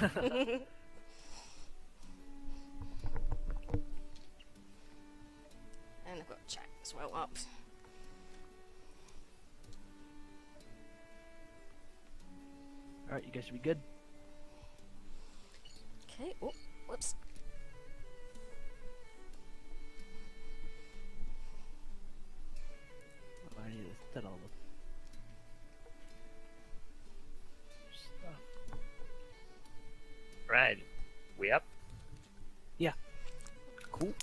And I've got chat as well up. Alright, you guys should be good. Okay, oh, whoops. Oh, I need to set all the stuff. Right. We up? Yeah. Cool.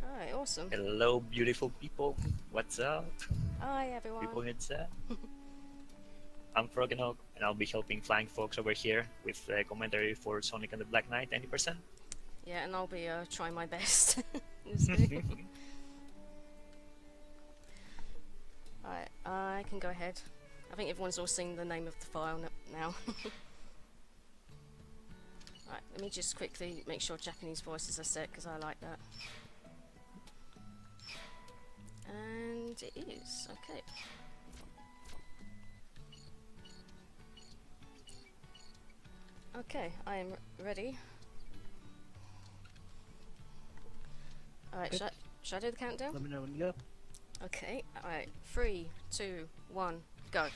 Alright, awesome. Hello, beautiful people. What's up? Hi everyone. People in chat. I'm Froggenhog, and I'll be helping Flying Fox over here with commentary for Sonic and the Black Knight, 90%. Yeah, and I'll be trying my best. Just kidding. Alright, I can go ahead. I think everyone's all seen the name of the file now. Alright, let me just quickly make sure Japanese voices are set, because I like that. And it is, okay. Okay, I am ready. Alright, should I do the countdown? Let me know when you go. Okay, alright. 3, 2, 1, go.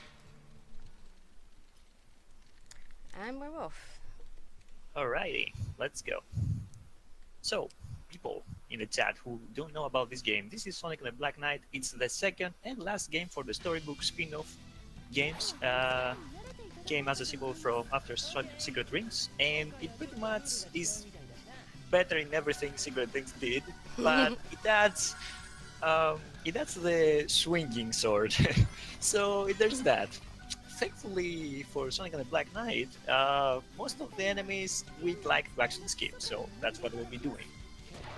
And we're off. Alrighty, let's go. So, people in the chat who don't know about this game, this is Sonic and the Black Knight. It's the second and last game for the storybook spin-off games. Came as a sequel from after Secret Rings, and it pretty much is better in everything Secret Rings did, but it adds the swinging sword. So there's that. Thankfully for Sonic and the Black Knight, most of the enemies we'd like to actually skip, so that's what we'll be doing.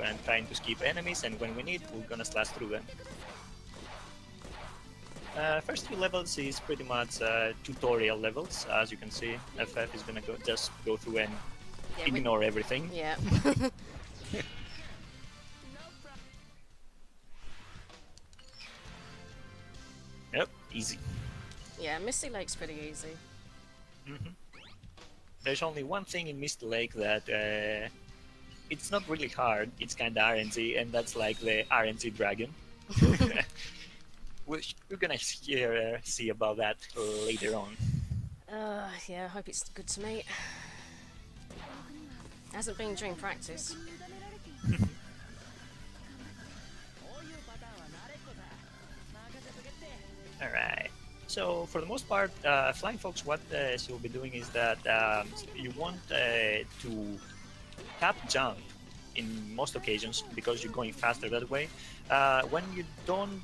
I'm trying to skip enemies, and when we need, we're gonna slash through them. First few levels is pretty much tutorial levels, as you can see. FF is gonna just go through and ignore everything. Yeah. Yep, easy. Yeah, Misty Lake's pretty easy. There's only one thing in Misty Lake that it's not really hard, it's kinda RNG, and that's like the RNG dragon. Which we're gonna see about that later on. Yeah, I hope it's good to meet. Hasn't been during practice. Alright. So for the most part, Flying Fox, what she'll be doing is that you want to tap jump in most occasions because you're going faster that way. When you don't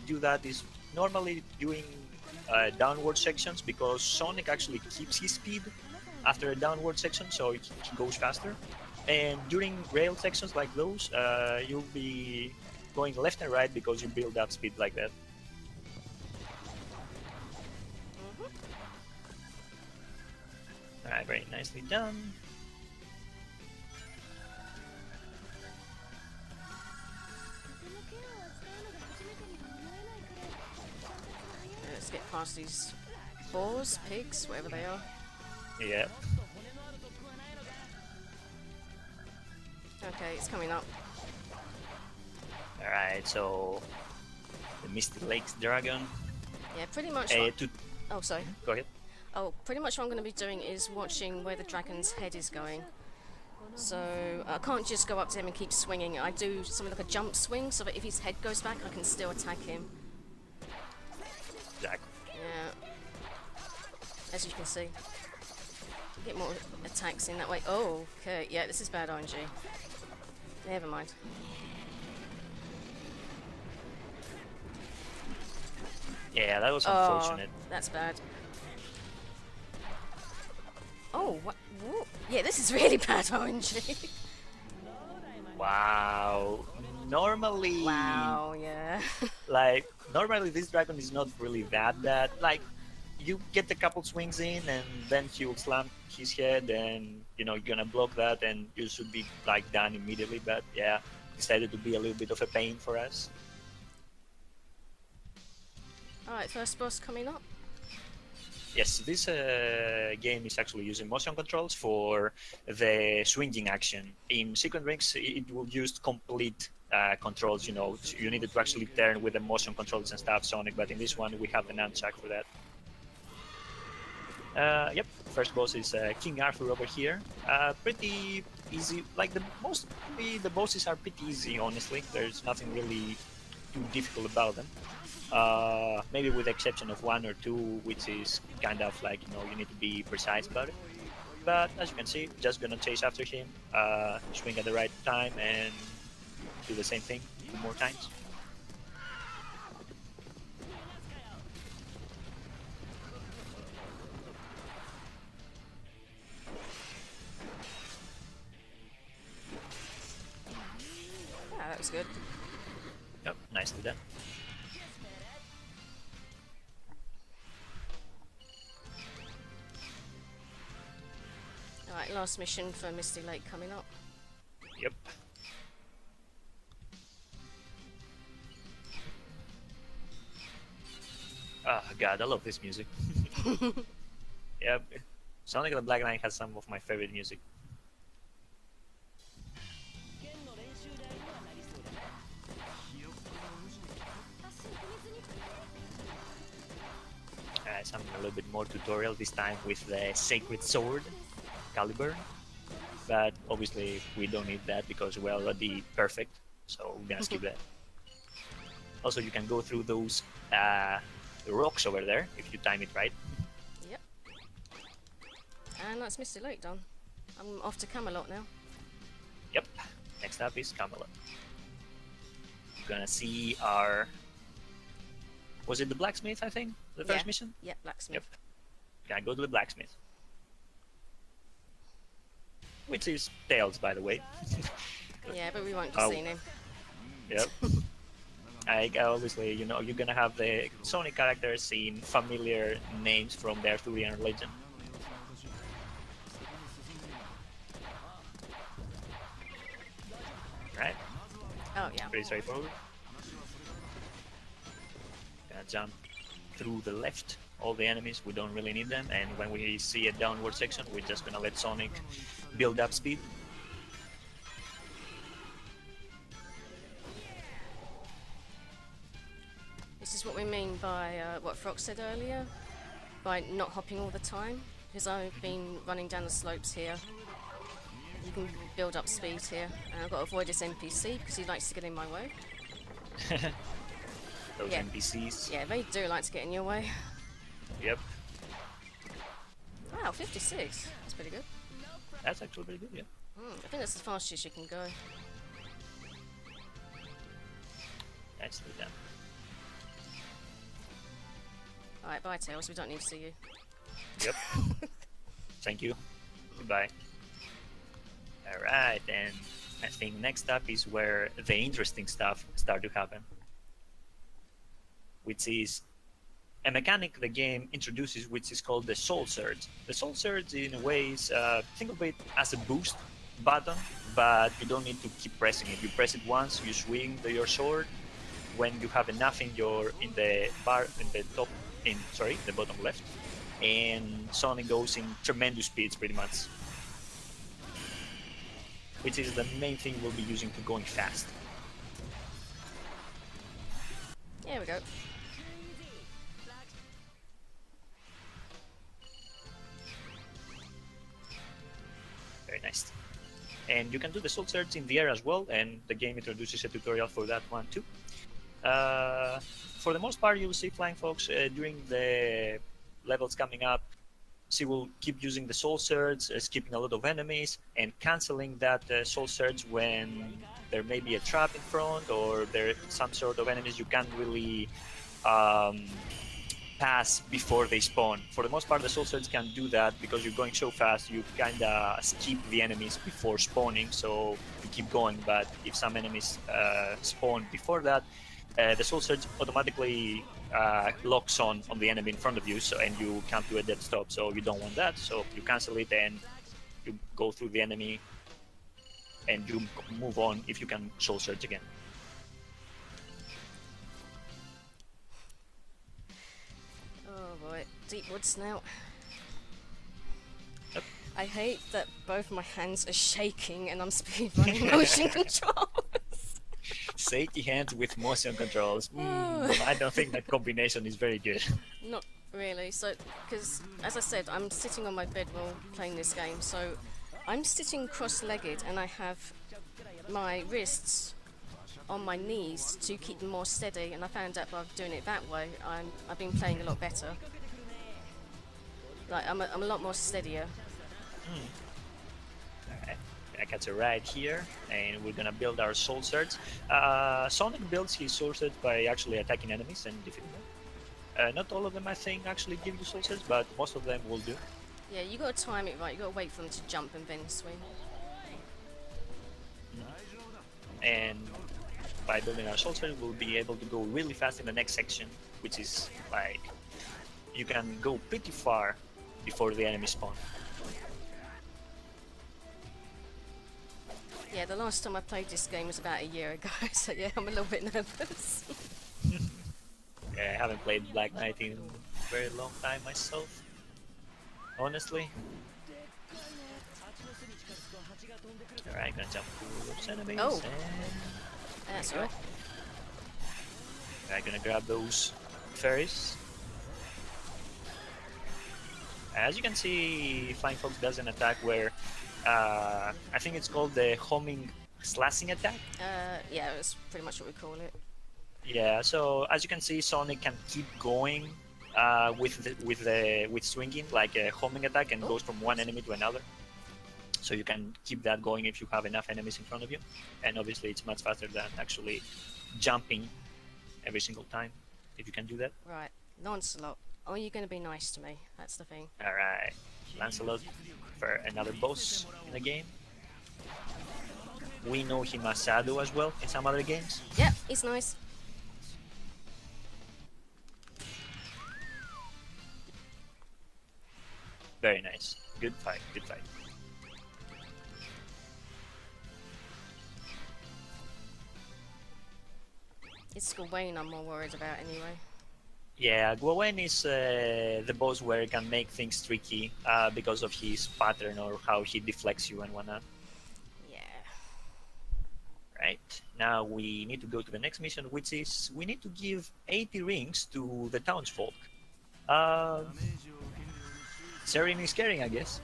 do that, is normally doing downward sections because Sonic actually keeps his speed after a downward section, so he goes faster. And during rail sections like those, you'll be going left and right because you build up speed like that. Alright, very nicely done. Let's get past these boars, pigs, whatever they are. Yeah. Okay, it's coming up. Alright, so the Misty Lakes Dragon. Yeah, pretty much. Oh, sorry. Go ahead. Oh, pretty much what I'm going to be doing is watching where the dragon's head is going. So I can't just go up to him and keep swinging. I do something like a jump swing, so that if his head goes back, I can still attack him. Exactly. Yeah. As you can see. Get more attacks in that way. Oh, okay. Yeah, this is bad RNG. Never mind. Yeah, that was unfortunate. That's bad. Oh, what? Yeah, this is really bad RNG. Wow. Normally... Wow, yeah. Like, normally this dragon is not really that bad. Like, you get a couple swings in and then he'll slam his head and, you know, you're gonna block that and you should be, like, done immediately. But, yeah, decided to be a little bit of a pain for us. Alright, first boss coming up. Yes, this game is actually using motion controls for the swinging action. In Secret Rings, it will use complete controls. You know, you needed to actually turn with the motion controls and stuff, Sonic. But in this one, we have the nunchuck for that. Yep, first boss is King Arthur over here. Pretty easy. Like the bosses are pretty easy, honestly. There's nothing really too difficult about them. Maybe with the exception of one or two, which is kind of like, you know, you need to be precise about it. But as you can see, just gonna chase after him, swing at the right time, and do the same thing 2 more times. Yeah, that was good. Yep, nicely done. Alright, last mission for Misty Lake coming up. Yep. Ah, God, I love this music. Yep. Sonic the Black Knight has some of my favorite music. Something a little bit more tutorial this time with the Sacred Sword, Caliburn. But obviously we don't need that because we're already perfect, so we're gonna skip that. Also, you can go through those rocks over there if you time it right. Yep. And that's Misty Lake done. I'm off to Camelot now. Yep. Next up is Camelot. You're gonna see our... Was it the blacksmith, I think? The first Yeah. mission? Yep, blacksmith. Yep. Gonna go to the blacksmith. Which is Tails, by the way. Yeah, but we won't be Oh. seeing him. Yep. Obviously, you know, you're gonna have the Sonic characters in familiar names from the Arthurian legend. Right? Oh, yeah. Pretty straightforward. Gonna jump through the left. All the enemies, we don't really need them, and when we see a downward section, we're just gonna let Sonic build up speed. This is what we mean by what Frock said earlier, by not hopping all the time. Because I've been running down the slopes here. You can build up speed here, and I've got to avoid this NPC because he likes to get in my way. Those Yeah. NPCs. Yeah, they do like to get in your way. Yep. Wow, 56. That's pretty good. That's actually pretty good, yeah. I think that's the fastest you can go. Nicely done. Alright, bye Tails, we don't need to see you. Yep. Thank you. Goodbye. Alright, and I think next up is where the interesting stuff start to happen. Which is a mechanic the game introduces, which is called the Soul Surge. The Soul Surge, in a way, is think of it as a boost button, but you don't need to keep pressing it. You press it once, you swing your sword. When you have enough in the bar in the top, the bottom left, and Sonic goes in tremendous speeds, pretty much. Which is the main thing we'll be using to going fast. Here we go. Very nice. And you can do the Soul Surge in the air as well, and the game introduces a tutorial for that one too. For the most part, you'll see Flying Fox during the levels coming up. She will keep using the Soul Surge, skipping a lot of enemies, and canceling that Soul Surge when there may be a trap in front or there some sort of enemies you can't really pass before they spawn. For the most part, the Soul Surge can do that because you're going so fast, you kind of skip the enemies before spawning, so you keep going. But if some enemies spawn before that, the Soul Surge automatically locks on the enemy in front of you, and you can't do a dead stop. So you don't want that. So you cancel it and you go through the enemy, and you move on if you can Soul Surge again. Oh boy. deep woods now. Yep. I hate that both my hands are shaking and I'm speedrunning motion control. Safety hands with motion controls. I don't think that combination is very good. Not really. So, because as I said, I'm sitting on my bed while playing this game. So, I'm sitting cross-legged and I have my wrists on my knees to keep them more steady. And I found out by doing it that way, I've been playing a lot better. Like I'm a lot more steadier. Alright, I got a ride here, and we're gonna build our soul swords. Sonic builds his soul swords by actually attacking enemies and defeating them. Not all of them, I think, actually give you soul swords, but most of them will do. Yeah, you got to time it right. You got to wait for them to jump and then swing. And by building our soul sword, we'll be able to go really fast in the next section, which is like you can go pretty far before the enemy spawn. Yeah, the last time I played this game was about a year ago, so yeah, I'm a little bit nervous. Yeah, I haven't played Black Knight in a very long time myself, honestly. Alright, gonna jump to those enemies. Oh. And That's right. I'm gonna grab those fairies. As you can see, Flying Fox does an attack where I think it's called the homing slashing attack. Yeah, that's pretty much what we call it. Yeah, so as you can see, Sonic can keep going with swinging like a homing attack and goes from one enemy to another. So you can keep that going if you have enough enemies in front of you, and obviously it's much faster than actually jumping every single time if you can do that. Right, Lancelot, are you going to be nice to me? That's the thing. All right, Lancelot for another boss in the game. We know him as Shadow as well in some other games. Yep, he's nice. Very nice. Good fight, good fight. It's Gawain I'm more worried about anyway. Yeah, Gawain is the boss where he can make things tricky because of his pattern or how he deflects you and whatnot. Yeah. Right, now we need to go to the next mission, which is we need to give 80 rings to the townsfolk. Sharing is caring, I guess.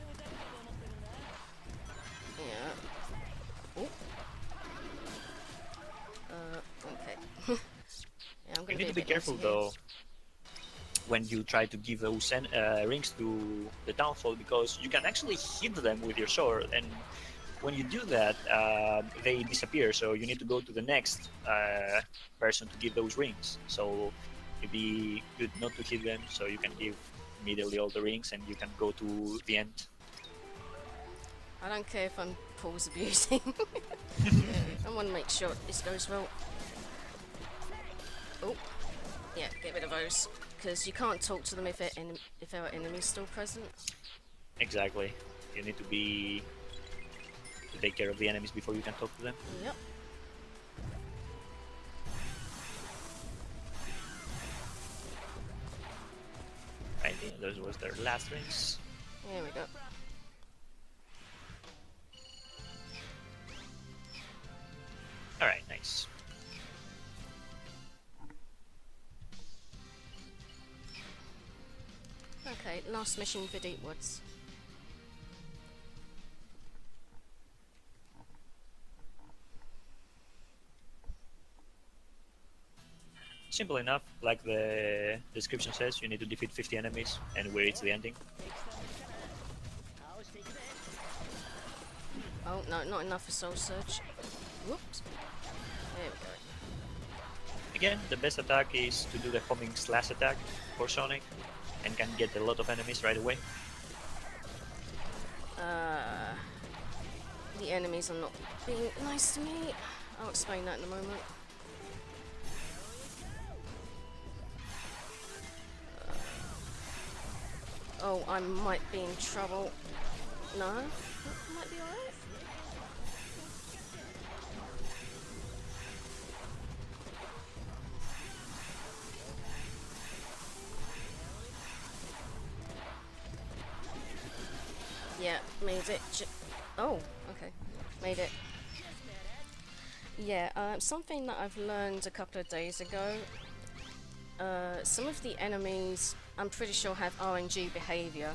Yeah. Ooh. Okay. Yeah, I'm You gonna need to a be bit careful messy here. though when you try to give those rings to the townsfolk, because you can actually hit them with your sword, and when you do that, they disappear. So you need to go to the next person to give those rings. So it'd be good not to hit them, so you can give immediately all the rings, and you can go to the end. I don't care if I'm pause abusing. I want to make sure this goes well. Oh, yeah, get rid of those, because you can't talk to them if there are enemies still present. Exactly. You need to take care of the enemies before you can talk to them. Yep. Right, those was their last rings. There we go. Alright, nice. Okay, last mission for Deep Woods. Simple enough, like the description says, you need to defeat 50 enemies and we reach the ending. Oh, no, not enough for Soul Surge. Whoops. There we go. Again, the best attack is to do the homing slash attack for Sonic and can get a lot of enemies right away. The enemies are not being nice to me. I'll explain that in a moment. Oh, I might be in trouble. No? Might be alright. Made it. Oh, okay. Made it. Yeah, something that I've learned a couple of days ago. Some of the enemies, I'm pretty sure, have RNG behavior.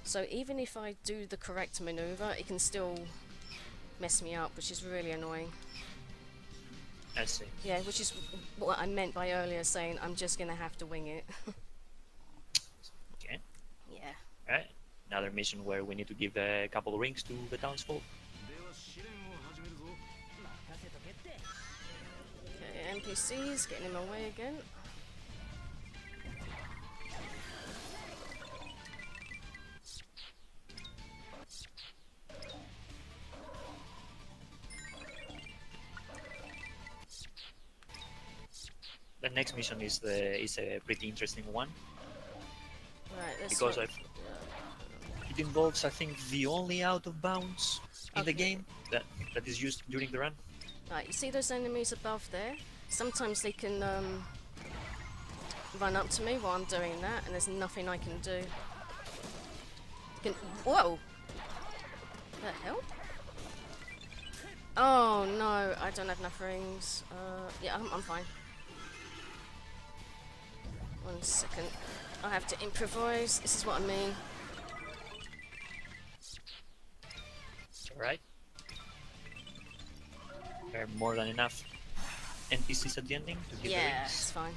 So even if I do the correct maneuver, it can still mess me up, which is really annoying. I see. Yeah, which is what I meant by earlier saying I'm just gonna have to wing it. Okay. Yeah. Alright. Another mission where we need to give a couple of rings to the townsfolk. Okay, NPCs getting in my way again. The next mission is a pretty interesting one Right, let's because swap- it involves, I think, the only out of bounds in the Okay. game that is used during the run. Right, you see those enemies above there? Sometimes they can run up to me while I'm doing that, and there's nothing I can do. Whoa! The hell? Oh no, I don't have enough rings. Yeah, I'm fine. 1 second. I have to improvise. This is what I mean. Alright. There are more than enough NPCs at the ending to give the Yeah, rings. it's fine.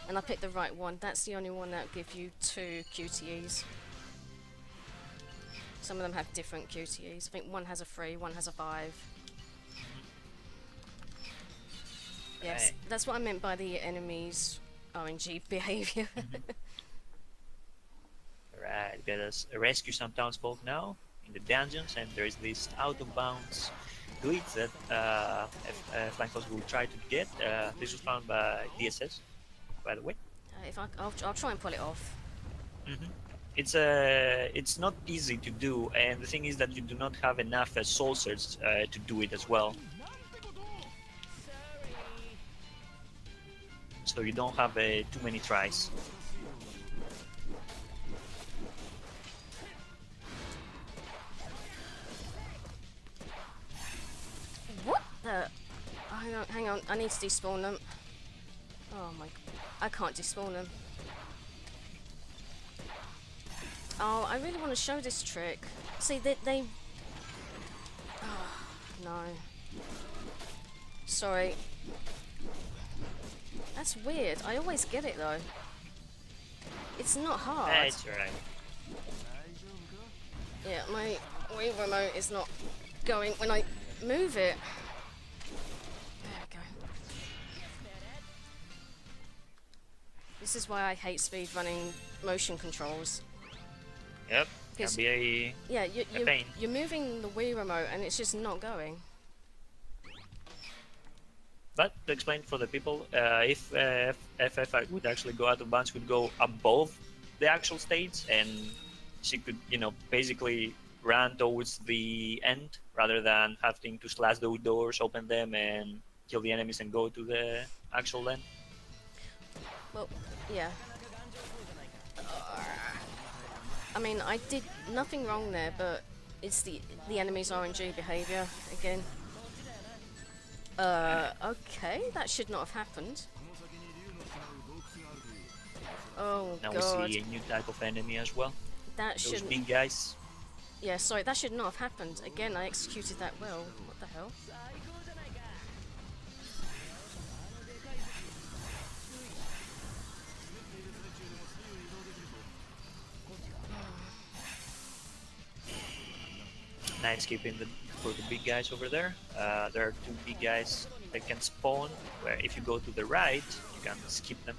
And I picked the right one. That's the only one that'll give you 2 QTEs. Some of them have different QTEs. I think one has a 3, one has a 5. Yes, Right. that's what I meant by the enemy's RNG behavior. Alright, let us rescue some townsfolk now in the dungeons, and there is this out of bounds glitch that Flying Fox will try to get. This was found by DSS, by the way. If I'll try and pull it off. It's not easy to do, and the thing is that you do not have enough soul surge to do it as well. So you don't have too many tries. What the? Oh, hang on. I need to despawn them. Oh my! I can't despawn them. Oh, I really want to show this trick. See, they. Oh, no. Sorry. That's weird. I always get it though. It's not hard. That's alright. Yeah, my Wii remote is not going when I move it. There we go. This is why I hate speedrunning motion controls. Yep, can 'Cause- be a Yeah, pain. you're moving the Wii remote and it's just not going. But to explain for the people, if FF would actually go out of bounds, would go above the actual stage, and she could, basically run towards the end rather than having to slash those doors, open them, and kill the enemies and go to the actual end. Well, yeah. I mean, I did nothing wrong there, but it's the enemy's RNG behavior again. Okay, that should not have happened. Oh Now god, we see a new type of enemy as well. that Those shouldn't. big guys. Yeah, sorry, that should not have happened. Again, I executed that well. What the hell? Nice keeping for the big guys over there. There are 2 big guys that can spawn, where if you go to the right, you can skip them.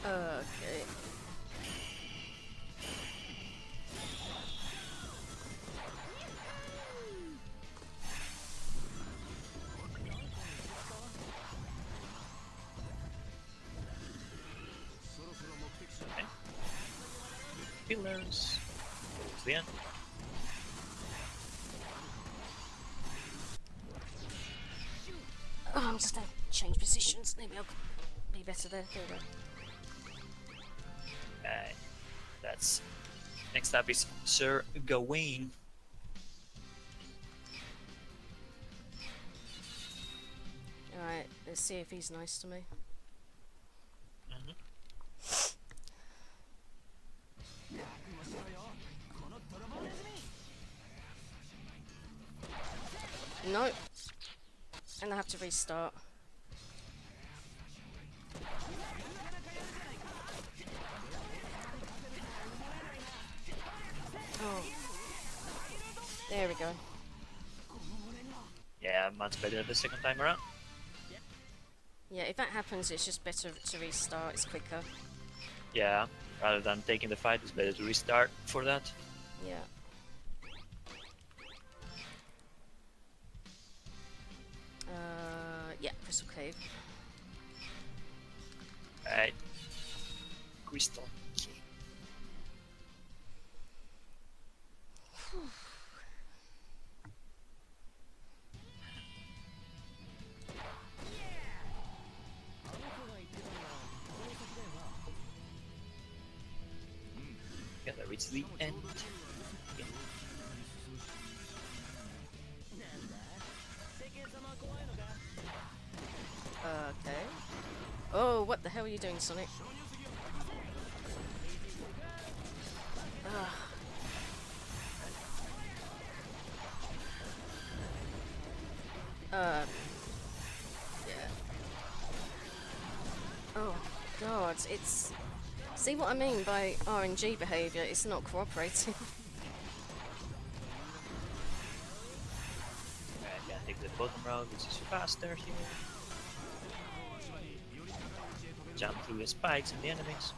Okay. Okay. Pillars. Towards the end. Oh, I'm just gonna change positions. Maybe I'll be better there. There we go. That's Next up is Sir Gawain. Alright, let's see if he's nice to me. Mhm. Nope. And I have to restart. Oh. There we go. Yeah, much better the second time around. Yeah, if that happens, it's just better to restart. It's quicker. Yeah, rather than taking the fight, it's better to restart for that. Yeah. Yeah, Crystal Cave. Alright. Crystal. Gotta reach the end. Yeah. Okay. Oh, what the hell are you doing, Sonic? Ah. Yeah. Oh, God, it's... See what I mean by RNG behaviour? It's not cooperating. Alright, gotta take the bottom route, which is faster here. Jump through the spikes and the enemies.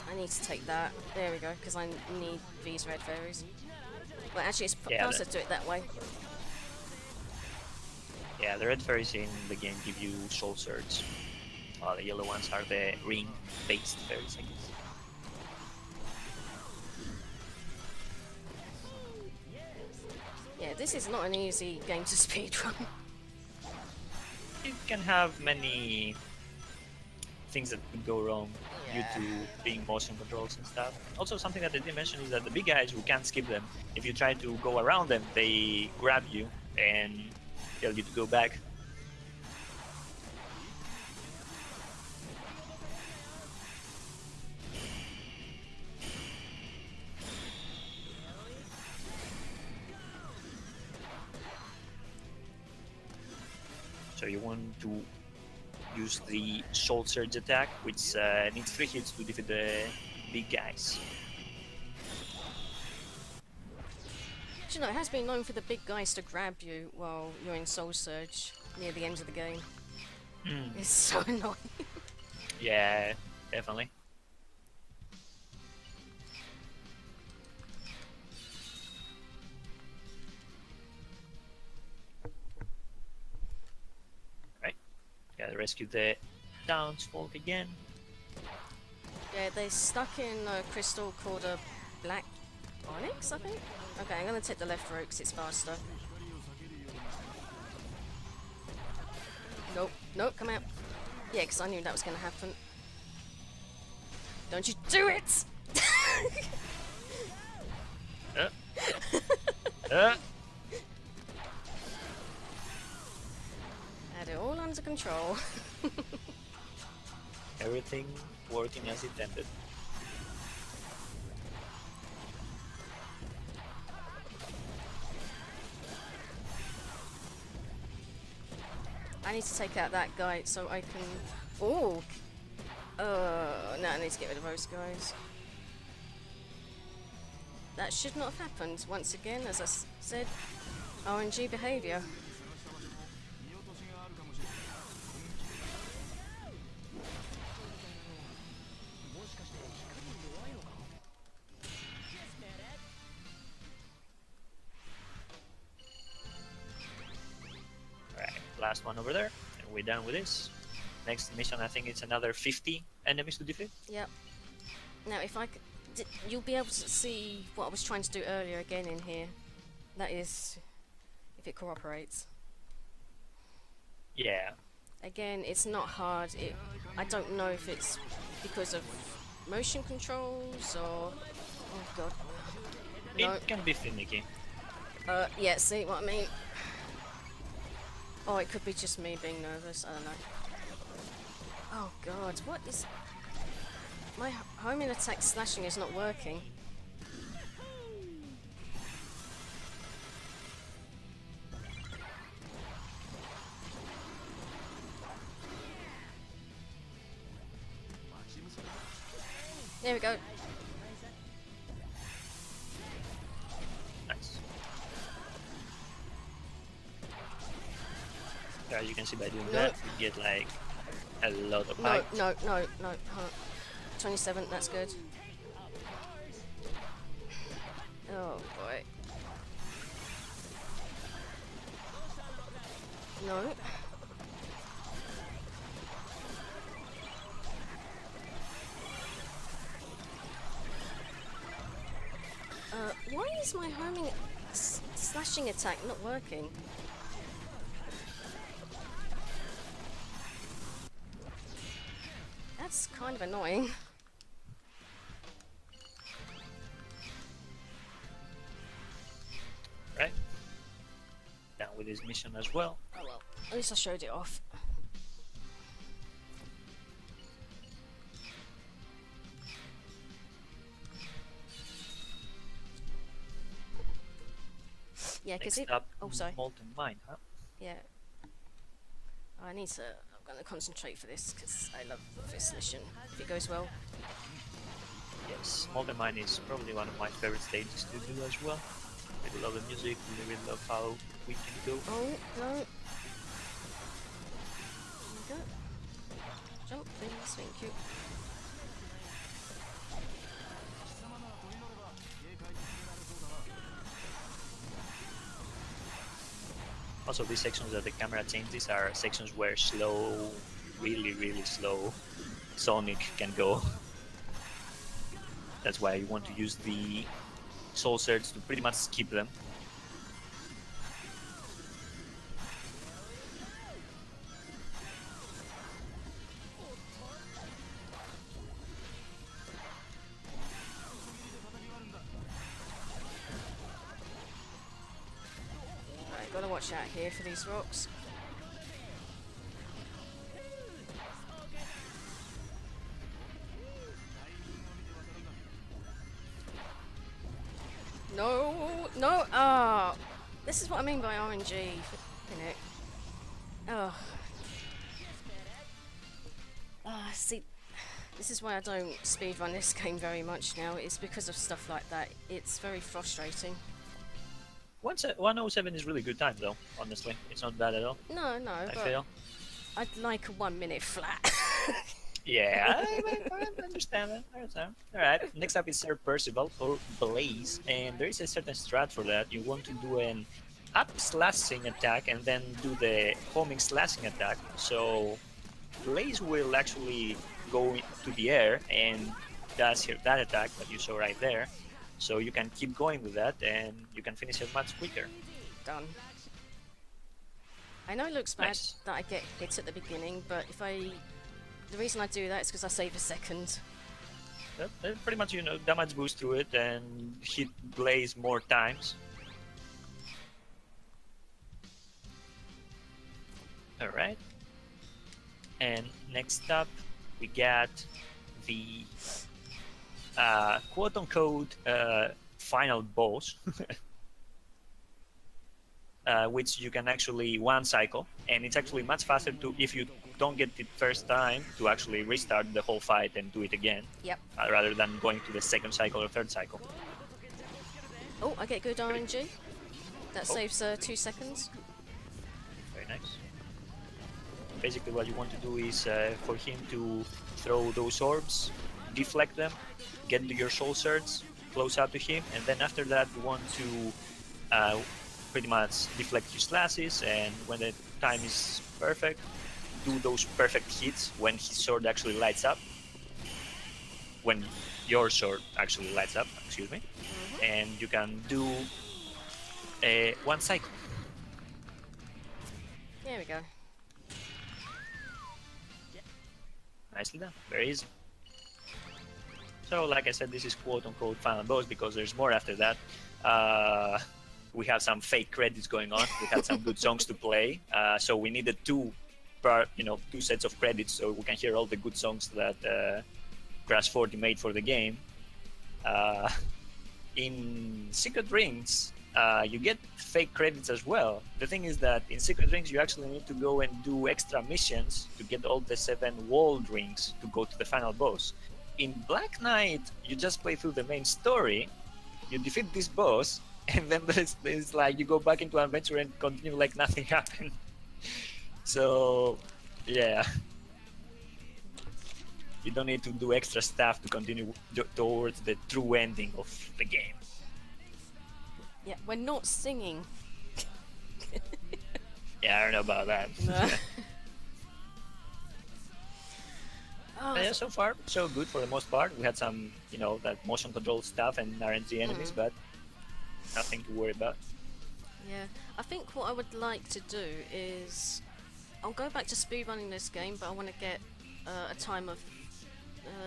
I need to take that. There we go, because I need these red fairies. Well, actually, it's Yeah, faster to do it that way. Yeah, the red fairies in the game give you soul surge, while the yellow ones are the ring-based fairies, I guess. Yeah, this is not an easy game to speedrun. It can have many things that could go wrong Yeah. due to being motion controls and stuff. Also, something that they didn't mention is that the big guys, who can't skip them, if you try to go around them, they grab you and tell you to go back. So you want to use the Soul Surge attack, which needs 3 hits to defeat the big guys. Do you know, it has been known for the big guys to grab you while you're in Soul Surge near the end of the game. It's so annoying. Yeah, definitely. Right. Gotta rescue the townsfolk again. Yeah, they're stuck in a crystal called a black onyx, I think? Okay, I'm gonna take the left route because it's faster. Nope, nope, come out. Yeah, because I knew that was gonna happen. Don't you do it! Uh. Uh. Had it all under control. Everything working as intended. I need to take out that guy so I can... Oh! No, I need to get rid of those guys. That should not have happened. Once again, as I said, RNG behaviour. Alright, last one over there, and we're done with this. Next mission, I think it's another 50 enemies to defeat. Yep. Now, if I could... You'll be able to see what I was trying to do earlier again in here. That is, if it cooperates. Yeah. Again, it's not hard. I don't know if it's because of motion controls or? Oh god. No. It can be finicky. Yeah. See what I mean? Oh, it could be just me being nervous. I don't know. Oh god, what is? My homing attack slashing is not working. There we go. Nice. So as you can see by doing No. that, you get like a lot of No, height. no, no, no. Hold on. 27, that's good. Oh boy. No. Why is my homing slashing attack not working? That's kind of annoying. Right? Down with this mission as well. Oh well, at least I showed it off. Yeah, because Next it. up, Oh, sorry. Molten Mine, huh? Yeah. I need to. I'm gonna concentrate for this because I love this mission. If it goes well. Yes, Molten Mine is probably one of my favorite stages to do as well. Really love the music, really love how we can go. Oh no. There we go. Jump, please. Thank you. Also, these sections that the camera changes are sections where slow, really slow Sonic can go. That's why you want to use the soul surge to pretty much skip them. Right, gotta watch out here for these rocks. No, no, ah, this is what I mean by RNG, flipping it. Oh. See, this is why I don't speedrun this game very much now. It's because of stuff like that. It's very frustrating. 107 is really good time though, honestly. It's not bad at all, No, no, I but feel. I'd like a 1 minute flat. Yeah, I understand that. I understand. Alright, next up is Sir Percival or Blaze, and there is a certain strat for that. You want to do an up slashing attack and then do the homing slashing attack. So Blaze will actually go to the air and does that attack that you saw right there. So you can keep going with that and you can finish it much quicker. Done. I know it looks bad Nice. that I get hit at the beginning, but the reason I do that is because I save a second. That pretty much, damage boost to it and hit Blaze more times. Alright. And next up, we got the quote-unquote final boss, which you can actually one cycle, and it's actually much faster to, if you don't get it first time, to actually restart the whole fight and do it again, Yep. rather than going to the second cycle or third cycle. Oh, I get good RNG. That Oh. saves 2 seconds. Very nice. Basically what you want to do is for him to throw those orbs, deflect them, get to your soul surge, close out to him, and then after that you want to pretty much deflect his slashes, and when the time is perfect, do those perfect hits when his sword actually lights up. When your sword actually lights up, excuse me. And you can do one cycle. There we go. Nicely done. Very easy. So, like I said, this is quote unquote final boss because there's more after that. Uh, we have some fake credits going on. We had some good songs to play, so we needed two sets of credits so we can hear all the good songs that Crash 40 made for the game. Uh, in Secret Rings, you get fake credits as well. The thing is that in Secret Rings, you actually need to go and do extra missions to get all the 7 walled rings to go to the final boss. In Black Knight, you just play through the main story, you defeat this boss, and then there's like you go back into adventure and continue like nothing happened. So, yeah. You don't need to do extra stuff to continue towards the true ending of the game. Yeah, we're not singing. Yeah, I don't know about that. No. Oh, Yeah, so far, so good for the most part. We had some, that motion control stuff and RNG enemies, but nothing to worry about. yeah. I think what I would like to do is I'll go back to speedrunning this game, but I want to get a time of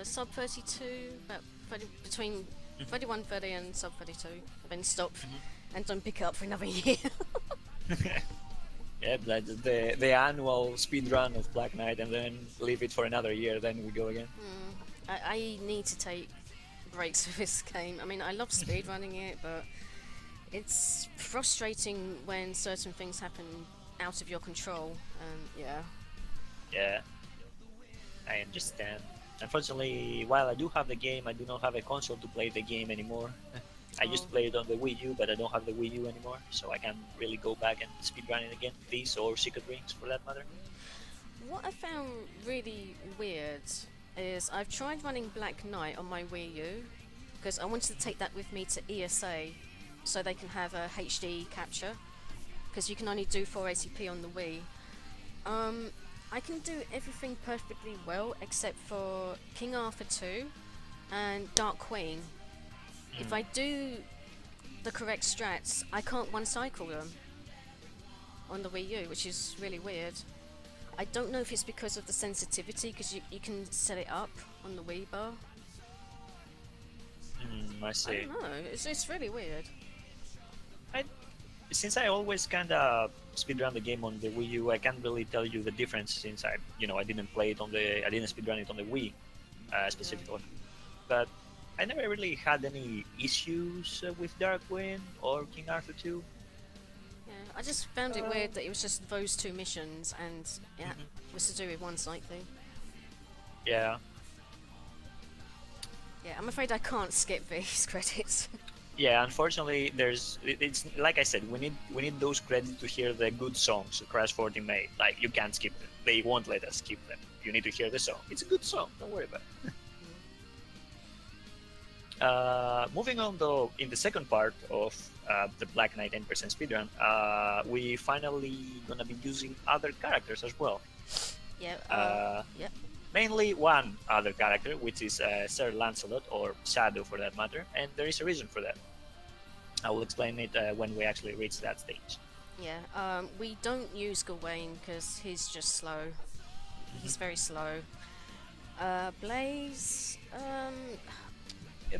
sub 32, about 30, between 31:30 and sub 32. Then stop and don't pick it up for another year. Yeah, the annual speed run of Black Knight, and then leave it for another year. Then we go again. I need to take breaks with this game. I mean, I love speedrunning it, but it's frustrating when certain things happen out of your control. Yeah. Yeah, I understand. Unfortunately, while I do have the game, I do not have a console to play the game anymore. I used to play it on the Wii U, but I don't have the Wii U anymore, so I can't really go back and speedrun it again. This or Secret Rings, for that matter. What I found really weird is I've tried running Black Knight on my Wii U because I wanted to take that with me to ESA so they can have a HD capture because you can only do 480p on the Wii. I can do everything perfectly well except for King Arthur 2 and Dark Queen. If I do the correct strats, I can't one-cycle them on the Wii U, which is really weird. I don't know if it's because of the sensitivity, because you can set it up on the Wii bar. I I see. don't know, it's really weird. Since I always kind of speedrun the game on the Wii U, I can't really tell you the difference since I didn't play it I didn't speedrun it on the Wii specifically. But I never really had any issues with Dark Queen or King Arthur 2. Yeah, I just found it weird that it was just those two missions and it was to do with one cycling. Yeah. Yeah, I'm afraid I can't skip these credits. Yeah, unfortunately, it's like I said, we need those credits to hear the good songs Crash 40 made. Like, you can't skip them. They won't let us skip them. You need to hear the song. It's a good song. Don't worry about it. Moving on, though, in the second part of the Black Knight 10% speedrun, we finally gonna be using other characters as well. Yeah. Yeah. Mainly one other character, which is Sir Lancelot, or Shadow for that matter, and there is a reason for that. I will explain it when we actually reach that stage. Yeah. We don't use Gawain because he's just slow. He's very slow. Blaze.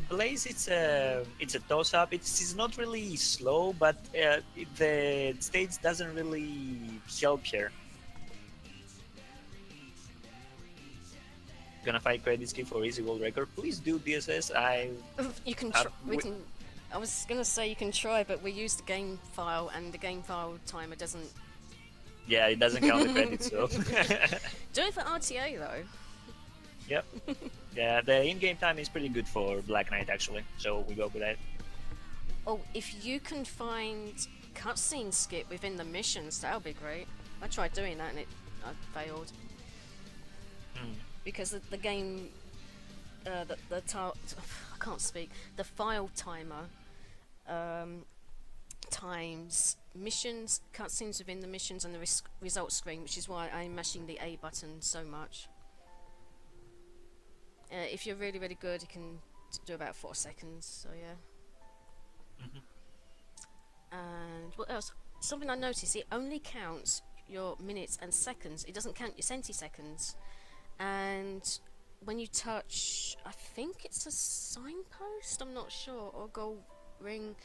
Blaze, it's a toss-up. It's not really slow, but the stage doesn't really help here. Gonna find credit skip for Easy World Record. Please do DSS. You can. we can. I was gonna say you can try, but we use the game file, and the game file timer doesn't. Yeah, it doesn't count the credits, so. Do it for RTA though. Yep. Yeah, the in-game time is pretty good for Black Knight actually, so we go with that. Oh, if you can find cutscene skip within the missions, that would be great. I tried doing that and I failed. Because the game, I can't speak. The file timer times missions, cutscenes within the missions, and the result screen, which is why I'm mashing the A button so much. If you're really, really good, you can do about 4 seconds. So yeah. And what else? Something I noticed: it only counts your minutes and seconds. It doesn't count your centiseconds. And when you touch, I think it's a signpost, I'm not sure, or gold ring,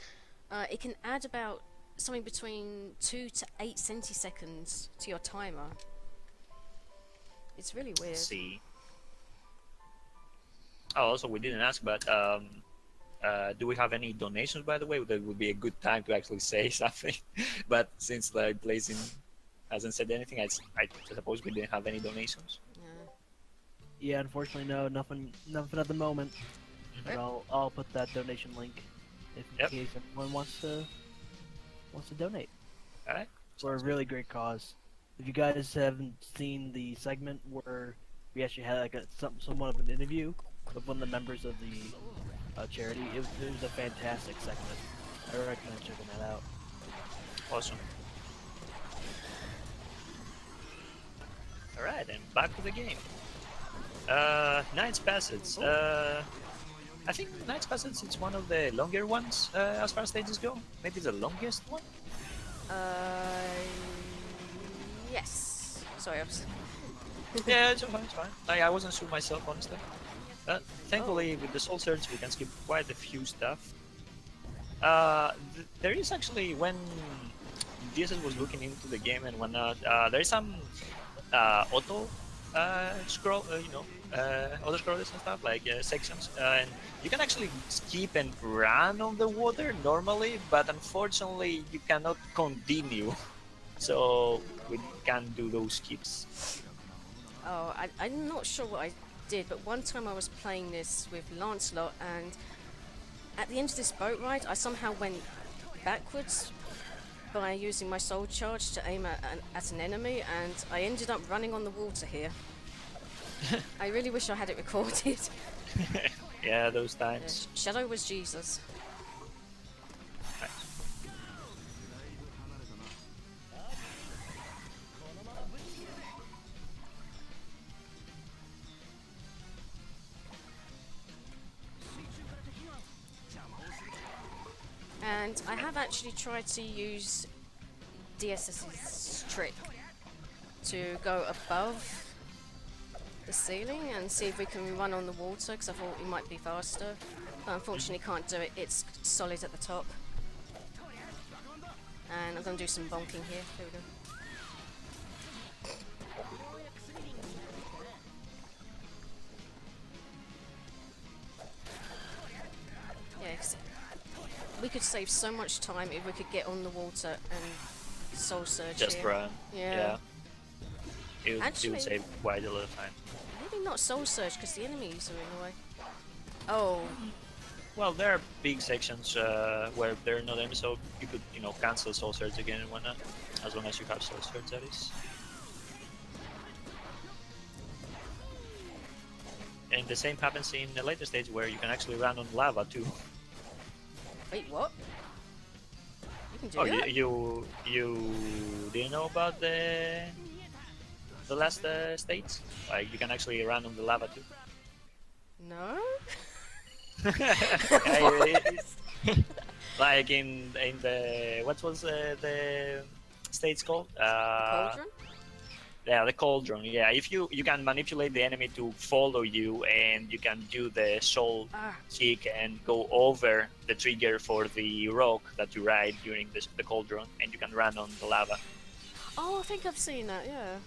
it can add about something between 2 to 8 centiseconds to your timer. It's really weird. Let's see. Oh, also we didn't ask, but do we have any donations, by the way? That would be a good time to actually say something. But since the Blazing hasn't said anything, I suppose we didn't have any donations. Yeah, unfortunately, no, nothing at the moment. But Yep. I'll put that donation link if in Yep. case anyone wants to donate All right. for a really great cause. If you guys haven't seen the segment where we actually had like somewhat of an interview with one of the members of the charity, it was a fantastic segment. I recommend checking that out. Awesome. All right, then back to the game. Knight's Passage. I think Knight's Passage is one of the longer ones as far as stages go. Maybe the longest one. Yes. Sorry, I was. Yeah, it's fine. It's fine. I wasn't sure myself, honestly. Thankfully, with the Soul Surge, we can skip quite a few stuff. There is actually, when DSS was looking into the game and whatnot, there is some auto scroll, auto scrollers and stuff, like sections, and you can actually skip and run on the water normally, but unfortunately, you cannot continue. So we can't do those skips. Oh, I'm not sure what I did, but one time I was playing this with Lancelot, and at the end of this boat ride, I somehow went backwards by using my soul charge to aim at an enemy, and I ended up running on the water here. I really wish I had it recorded. Yeah, those times. Shadow was Jesus. Nice. And I have actually tried to use DSS's trick to go above the ceiling and see if we can run on the water, because I thought it might be faster. But unfortunately can't do it, it's solid at the top. And I'm going to do some bonking here. Here we go. Yeah, 'cause we could save so much time if we could get on the water and soul surge Just here. run. Yeah. It would Actually- save quite a lot of time. Maybe not soul surge because the enemies are in the way. Oh, Well, there are big sections where there are no enemies, so you could, cancel Soul Surge again and whatnot, as long as you have Soul Surge, that is. And the same happens in the later stage where you can actually run on lava too. wait, what? You can do Oh, that? you didn't know about the last stage? Like you can actually run on the lava too. No? Like in the what was the stage called? Cauldron? Yeah, the cauldron. Yeah, if you can manipulate the enemy to follow you, and you can do the soul Ah, kick and go over the trigger for the rock that you ride during the cauldron, and you can run on the lava. oh, I think I've seen that, yeah.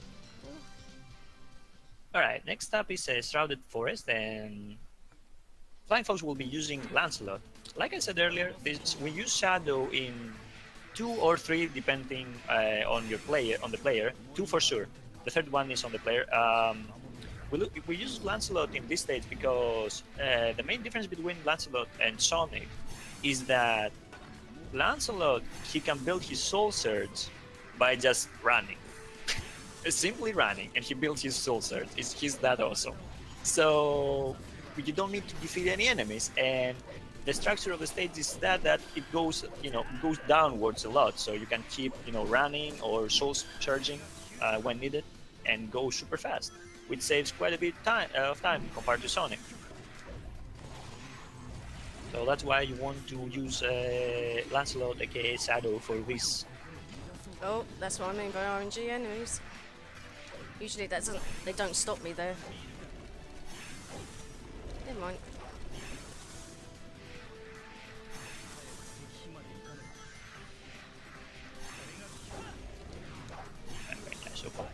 All right, next up is Shrouded Forest, and Flying Fox will be using Lancelot. Like I said earlier, we use Shadow in 2 or 3 depending on the player. 2 for sure. The third one is on the player. We use Lancelot in this stage because the main difference between Lancelot and Sonic is that Lancelot, he can build his Soul Surge by just running. Simply running, and he builds his Soul Surge. He's that awesome. So you don't need to defeat any enemies, and the structure of the stage is that it goes goes downwards a lot, so you can keep running or soul charging when needed and go super fast, which saves quite a bit of time compared to Sonic. So that's why you want to use Lancelot aka Shadow for this. Oh, that's what I mean by RNG enemies. Usually they don't stop me there. Never mind. Very nice so far.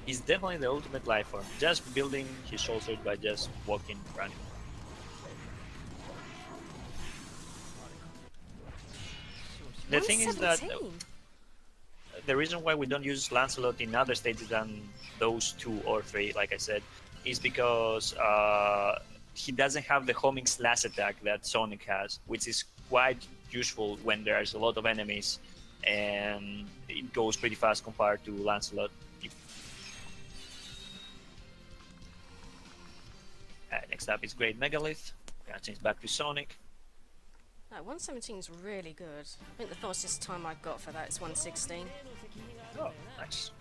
He's definitely the ultimate life form. Just building his soul surge by just walking, running. The thing is that 117. the reason why we don't use Lancelot in other stages than those 2 or 3, like I said, is because he doesn't have the homing slash attack that Sonic has, which is quite useful when there's a lot of enemies and it goes pretty fast compared to Lancelot. Next up is Great Megalith. Gonna change back to Sonic. 117 is really good. I think the fastest time I got for that is 116. Oh, nice.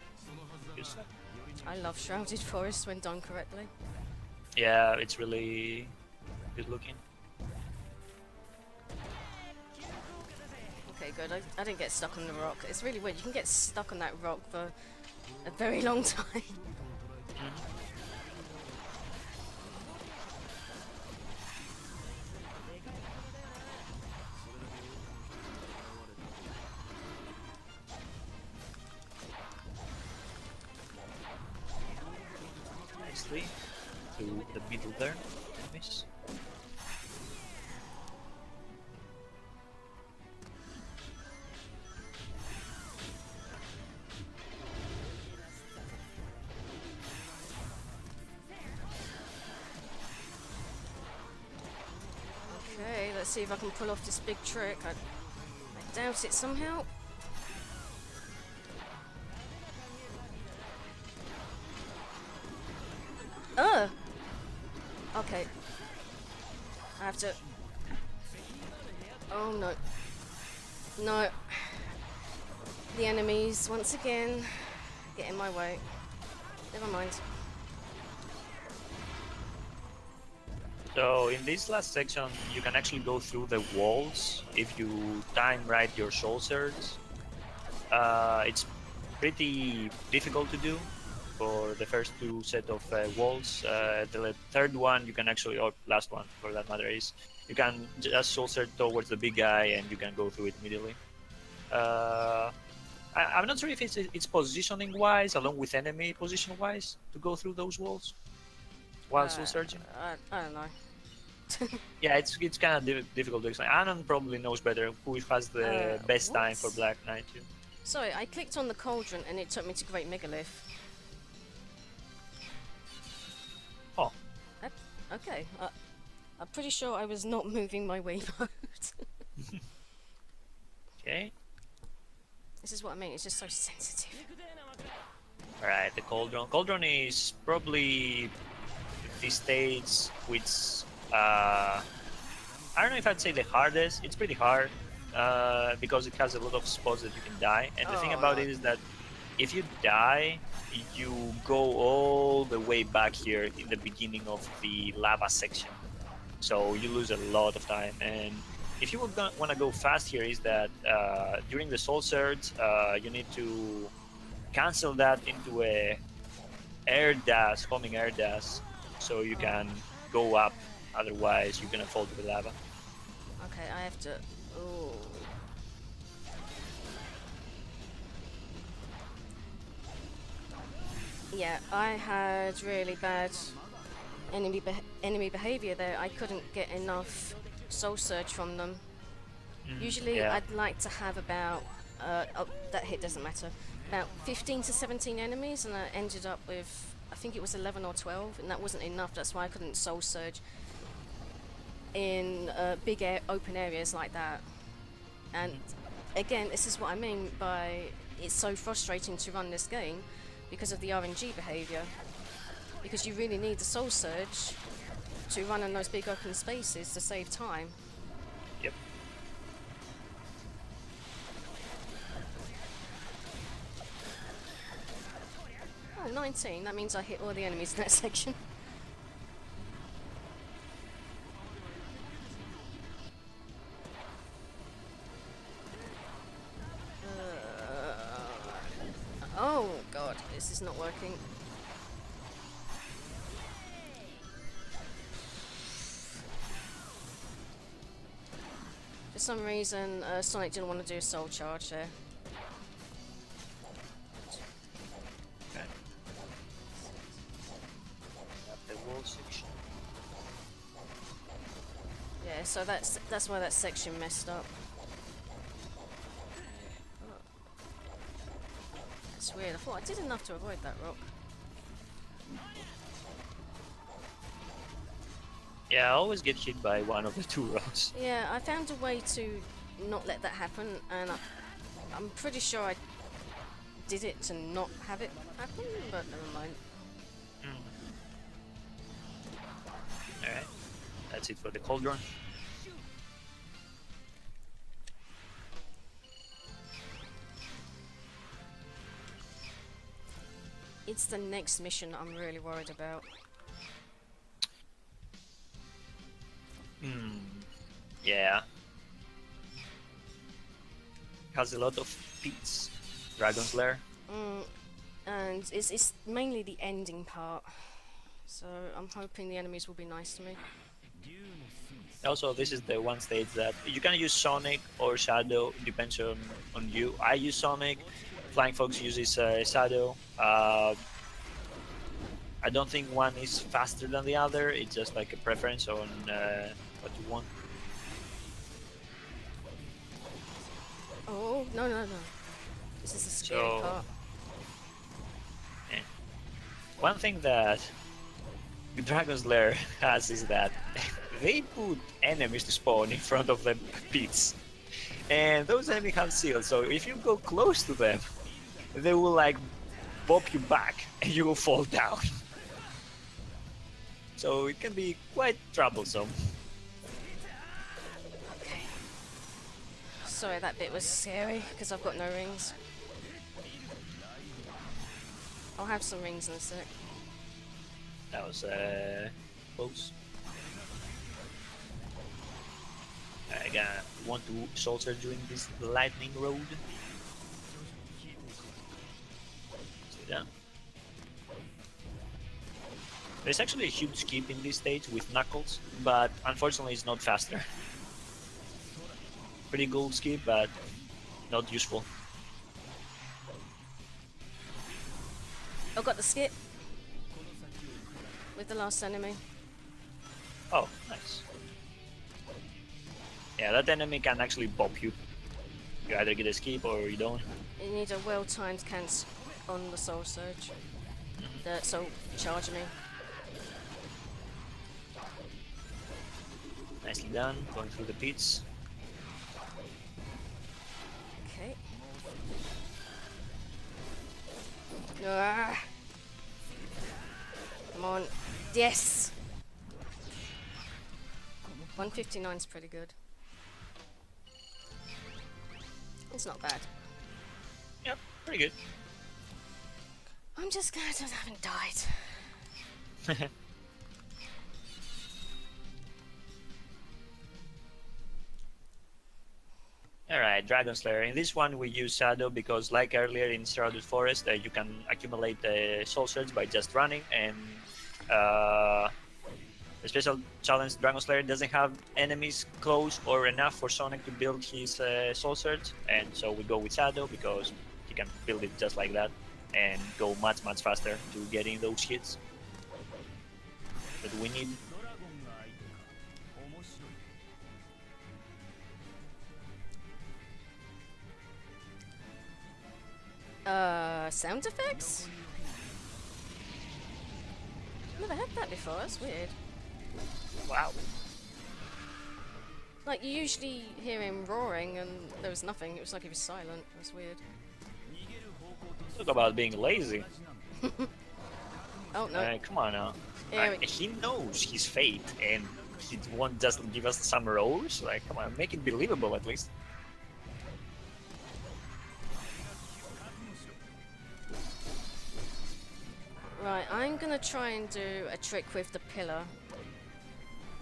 Good stuff. I love Shrouded Forest when done correctly. Yeah, it's really good looking. Okay, good. I didn't get stuck on the rock. It's really weird. You can get stuck on that rock for a very long time. Nicely. To the middle there. Miss. Okay, let's see if I can pull off this big trick. I doubt it somehow. Okay. I have to... Oh no. No. The enemies, once again, get in my way. Never mind. So in this last section, you can actually go through the walls if you time right your soul surge. It's pretty difficult to do for the first 2 set of walls. The third one you can actually, or last one for that matter, is you can just soul surge towards the big guy and you can go through it immediately. I'm not sure if it's positioning wise along with enemy position wise to go through those walls while soul surging. I don't know. Yeah, it's kind of difficult to explain. Anon probably knows better who has the best time for what? Black Knight. Sorry, I clicked on the cauldron and it took me to Great Megalith. Oh, Okay, I'm pretty sure I was not moving my Wiimote. okay. This is what I mean, it's just so sensitive. Alright, the Cauldron. Cauldron is probably the stage which I don't know if I'd say the hardest. It's pretty hard because it has a lot of spots that you can die. And the thing about it is that if you die, you go all the way back here in the beginning of the lava section. So you lose a lot of time. And if you want to go fast here, is that during the soul surge, you need to cancel that into a air dash, homing air dash, so you can go up. Otherwise, you're gonna fall to the lava. Okay, I have to... Ooh. Yeah, I had really bad enemy behavior there. I couldn't get enough soul surge from them. Usually yeah. I'd like to have about, oh, that hit doesn't matter, about 15 to 17 enemies, and I ended up with, I think it was 11 or 12, and that wasn't enough. That's why I couldn't soul surge in big open areas like that. And again, this is what I mean by it's so frustrating to run this game because of the RNG behavior, because you really need the soul surge to run in those big open spaces to save time. Yep. Oh, 19, that means I hit all the enemies in that section. Oh god, this is not working. some reason, Sonic didn't want to do a soul charge there. Okay. Up the wall section. Yeah, so that's why that section messed up. That's weird. I thought I did enough to avoid that rock. Yeah, I always get hit by one of the two rocks. Yeah, I found a way to not let that happen, and I'm pretty sure I did it to not have it happen, but never mind. Alright, that's it for the cauldron. It's the next mission I'm really worried about. Yeah. Has a lot of pits. Dragon's Lair. And it's mainly the ending part. So I'm hoping the enemies will be nice to me. Also, this is the one stage that you can use Sonic or Shadow, depends on you. I use Sonic, Flying Fox uses Shadow. I don't think one is faster than the other, it's just like a preference on what you want. Oh, no, no, no. This is the scary So- part. One thing that Dragon's Lair has is that they put enemies to spawn in front of the pits. And those enemies have shields, so if you go close to them, they will like bop you back and you will fall down. So it can be quite troublesome. Okay. Sorry, that bit was scary, because I've got no rings. I'll have some rings in a sec. That was close. I gotta want to soldier during this lightning road. Stay down. There's actually a huge skip in this stage with Knuckles, but unfortunately it's not faster. Pretty cool skip, but not useful. I got the skip with the last enemy. Oh, nice. Yeah, that enemy can actually bop you. You either get a skip or you don't. You need a well-timed cancel on the soul surge. The soul charge me. Nicely done, going through the pits. Okay. Ah. Come on. Yes! 159 is pretty good. It's not bad. Yep, pretty good. I'm just glad I haven't died. Alright, Dragon Slayer. In this one we use Shadow because like earlier in Shrouded Forest, you can accumulate Soul Surge by just running, and the special challenge Dragon Slayer doesn't have enemies close or enough for Sonic to build his Soul Surge, and so we go with Shadow because he can build it just like that and go much faster to getting those hits that we need. Sound effects? Never had that before, that's weird. Wow. Like, you usually hear him roaring and there was nothing, it was like he was silent, that's weird. Talk about being lazy. Oh no. Come on now. Yeah, He knows his fate and he won't just give us some rolls. Like, come on, make it believable at least. Right, I'm gonna try and do a trick with the pillar.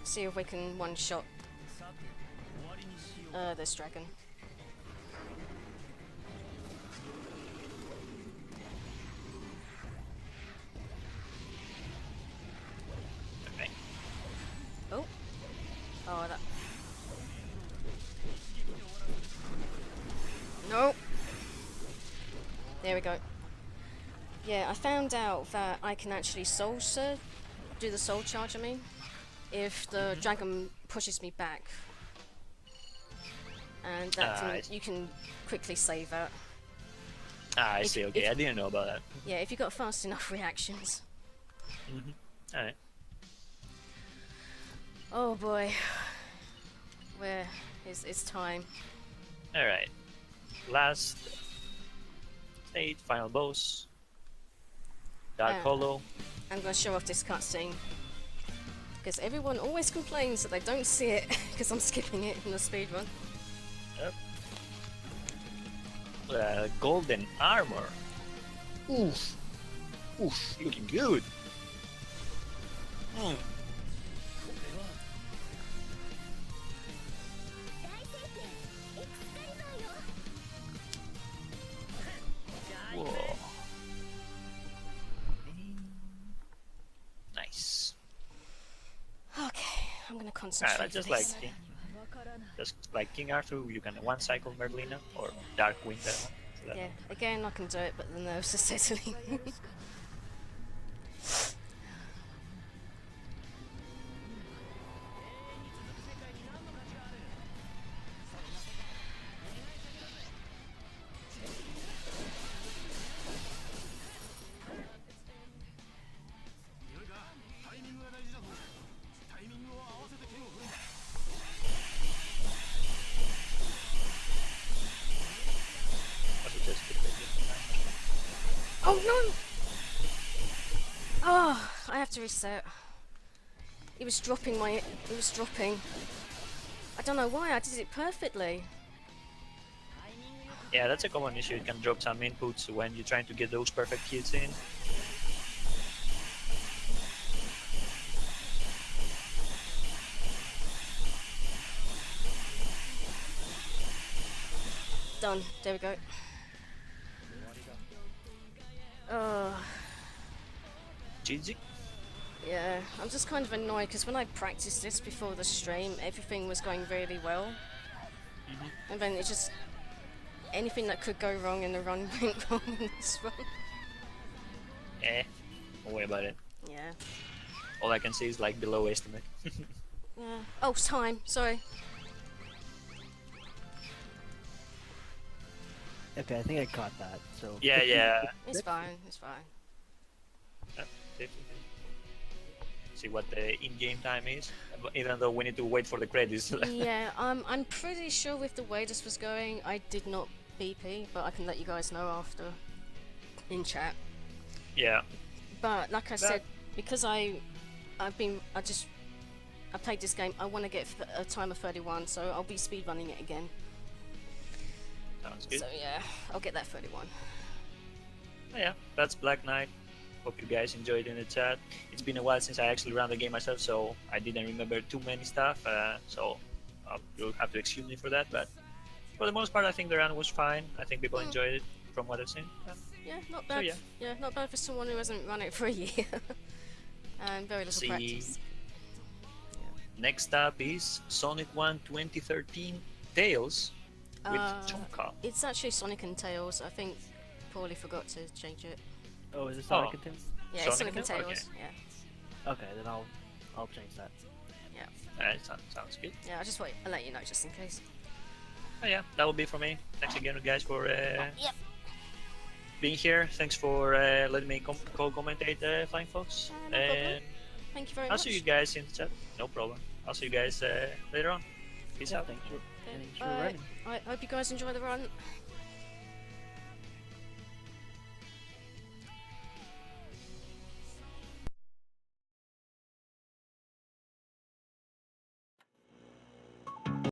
See if we can one-shot this dragon. Okay. Oh. Oh, that. There we go. Yeah, I found out that I can actually do the soul charge, I mean, if the dragon pushes me back. And that you can quickly save that. I see. Okay, I didn't know about that. Yeah, if you got fast enough reactions. All right. Oh boy. It's time. All right. Last stage, final boss. Dark Hollow. I'm gonna show off this cutscene. Because everyone always complains that they don't see it because I'm skipping it in the speedrun. Yep. Golden armor. Oof. Oof, looking good. Whoa. Nice. Okay, I'm gonna concentrate. Alright, just like King Arthur, you can one cycle Merlina or Darkwind. Yeah, again I can do it, but the nerves are settling. Oh no! Oh, I have to reset. It was dropping. I don't know why, I did it perfectly. Yeah, that's a common issue. It can drop some inputs when you're trying to get those perfect hits in. Done. There we go. GG. Yeah, I'm just kind of annoyed because when I practiced this before the stream, everything was going really well. And then it just... anything that could go wrong in the run went wrong in this run. Don't worry about it. Yeah. All I can see is like below estimate. Yeah. Oh, time. Sorry. Okay, I think I caught that. So Yeah. It's fine. It's fine. See what the in-game time is, even though we need to wait for the credits. Yeah, I'm pretty sure with the way this was going, I did not BP, but I can let you guys know after in chat. Yeah. But like I said, because I played this game, I want to get a time of 31, so I'll be speedrunning it again. Sounds good. So yeah, I'll get that 31. Yeah, that's Black Knight. Hope you guys enjoyed in the chat. It's been a while since I actually ran the game myself, so I didn't remember too many stuff. So you'll have to excuse me for that. But for the most part, I think the run was fine. I think people enjoyed it from what I've seen. Yeah, not bad. So, yeah, not bad for someone who hasn't run it for a year and very little practice. Next up is Sonic 1 2013 Tales with Chonka. It's actually Sonic and Tails. I think Paulie forgot to change it. Oh, is it Sonic and Tails? Yeah, it's Sonic and Tails. Okay. Yeah. Okay, then I'll change that. Yeah. Alright, sounds good. Yeah, I'll let you know just in case. Oh yeah, that will be for me. Thanks again, guys, for Yep. being here. Thanks for letting me co-commentate Flying Fox. No problem. And Thank you very I'll much. see you guys in the chat. No problem. I'll see you guys later on. Peace out. Thanks for Bye. running. I hope you guys enjoy the run.